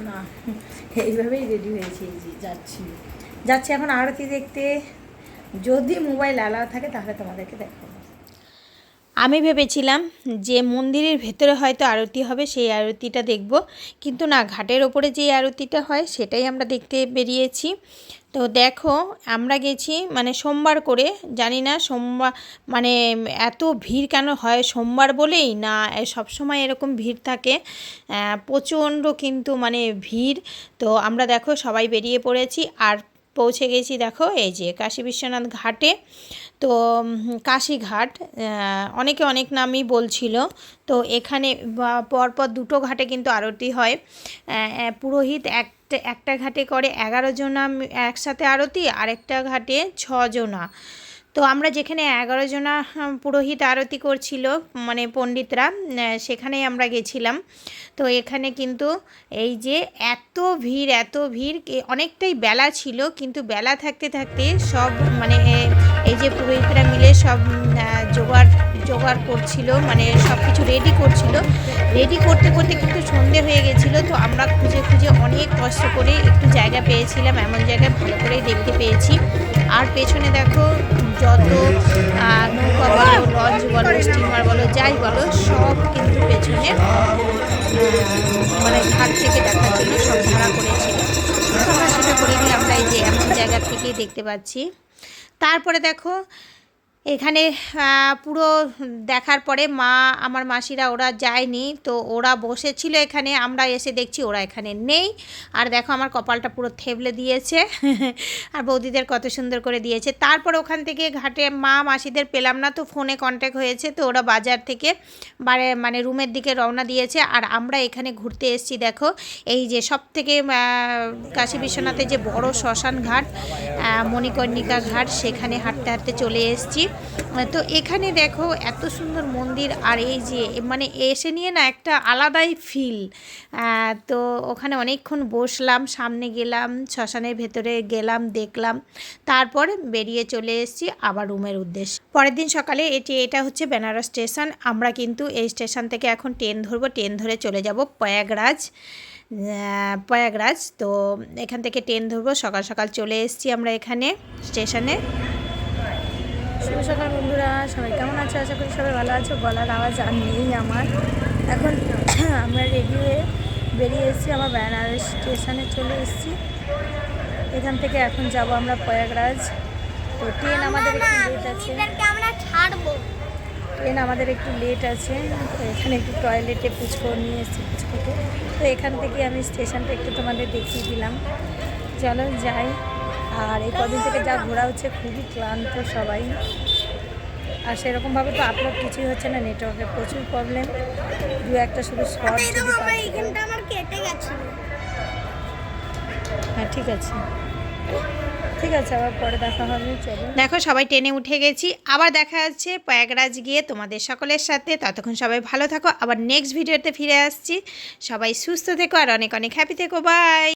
না এইভাবেই রেডি হয়েছি, যাচ্ছি এখন আরতি দেখতে। যদি মোবাইল অ্যালাউ থাকে তাহলে তোমাদেরকে দেখাবো। আমি ভেবেছিলাম যে মন্দিরের ভেতরে হয়তো আরতি হবে, সেই আরতিটা দেখব, কিন্তু না, ঘাটের ওপরে যে আরতিটা হয় সেটাই আমরা দেখতে বেরিয়েছি। তো দেখো আমরা গেছি মানে সোমবার করে, জানি না সোমবার মানে এত ভিড় কেন হয়, সোমবার বলেই না সব সময় এরকম ভিড় থাকে, প্রচণ্ড কিন্তু মানে ভিড়। তো আমরা দেখো সবাই বেরিয়ে পড়েছি আর পৌঁছে গেছি দেখো এই যে কাশী বিশ্বনাথ ঘাটে। তো কাশীঘাট, অনেকে অনেক নামই বলছিল। তো এখানে পরপর দুটো ঘাটে কিন্তু আরতি হয়। পুরোহিত একটা ঘাটে করে 11 জনা একসাথে আরতি, আরেকটা ঘাটে 6 জনা। তো আমরা যেখানে 11 জনা পুরোহিত আরতি করছিল মানে পণ্ডিতরা, সেখানেই আমরা গেছিলাম। তো এখানে কিন্তু এই যে এত ভিড়, অনেকটাই বেলা ছিল, কিন্তু বেলা থাকতে থাকতে সব মানে এই যে পুরোহিতরা মিলে সব জোগাড় করছিল, মানে সব কিছু রেডি করছিল। রেডি করতে করতে কিন্তু সন্ধে হয়ে গেছিলো। তো আমরা খুঁজে অনেক কষ্ট করে একটু জায়গা পেয়েছিলাম, এমন জায়গায় ভালো করেই দেখতে পেয়েছি। আর পেছনে দেখো যত নৌকা বলো, লঞ্চ বলো, স্টিমার বলো, যাই বলো, সব কিন্তু পেছনে মানে ঘাট থেকে দেখার জন্য সব ভাড়া করেছিল। আমরা সেটা করিনি, আমরা এই যে এমন জায়গা থেকেই দেখতে পাচ্ছি। তারপরে দেখো এখানে পুরো দেখার পরে আমার মাসিরা ওরা যায়নি, তো ওরা বসেছিল এখানে, আমরা এসে দেখছি ওরা এখানে নেই। আর দেখো আমার কপালটা পুরো থেবলে দিয়েছে আর বৌদিদের কত সুন্দর করে দিয়েছে। তারপর ওখান থেকে ঘাটে মাসিদের পেলাম না, তো ফোনে কন্ট্যাক্ট হয়েছে, তো ওরা বাজার থেকে মানে রুমের দিকে রওনা দিয়েছে। আর আমরা এখানে ঘুরতে এসেছি দেখো, এই যে সব থেকে কাশী বিশ্বনাথের যে বড় শ্মশান ঘাট, মণিকর্ণিকা ঘাট, সেখানে হাঁটতে হাঁটতে চলে এসেছি। তো এখানে দেখো এত সুন্দর মন্দির, আর এই যে মানে এসে নিয়ে না একটা আলাদাই ফিল। তো ওখানে অনেকক্ষণ বসলাম, সামনে গেলাম, শ্মশানের ভেতরে গেলাম, দেখলাম, তারপর বেরিয়ে চলে এসেছি আবার রুমের উদ্দেশ্যে। পরের দিন সকালে এটা হচ্ছে বেনারস স্টেশন। আমরা কিন্তু এই স্টেশন থেকে এখন ট্রেন ধরবো, ট্রেন ধরে চলে যাব প্রয়াগরাজ। তো এখান থেকে ট্রেন ধরবো, সকাল সকাল চলে এসেছি আমরা এখানে স্টেশনে। শুভ সকাল বন্ধুরা, সবাই কেমন আছো? আশা করি সবাই ভালো আছো। গলার আওয়াজ আর নেই আমার। এখন আমরা রেডি হয়ে বেরিয়ে এসেছি, আমার বেনারস স্টেশনে চলে এসেছি। এখান থেকে এখন যাব আমরা প্রয়াগরাজ। তো ট্রেন আমাদের একটু লেট আছে, তো এখানে একটু টয়লেটে পুচকো নিয়ে এসেছি পুচকোকে। তো এখান থেকে আমি স্টেশনটা একটু তোমাদের দেখিয়ে দিলাম, চলো যাই। আর এই কদিন থেকে যা ঘোরা হচ্ছে, খুবই ক্লান্ত সবাই। আর সেরকমভাবে তো আপলোড কিছুই হচ্ছে না, নেটওয়ার্কের প্রচুর প্রবলেম। দু একটা শুধু শর্ট যদি হ্যাঁ ঠিক আছে, আবার পরে দেখা হবে। চলো দেখো সবাই ট্রেনে উঠে গেছি, আবার দেখা যাচ্ছে প্রয়াগরাজ গিয়ে তোমাদের সকলের সাথে। ততক্ষণ সবাই ভালো থাকো, আবার নেক্সট ভিডিওতে ফিরে আসছি। সবাই সুস্থ থেকো আর অনেক অনেক হ্যাপি থেকো, বাই।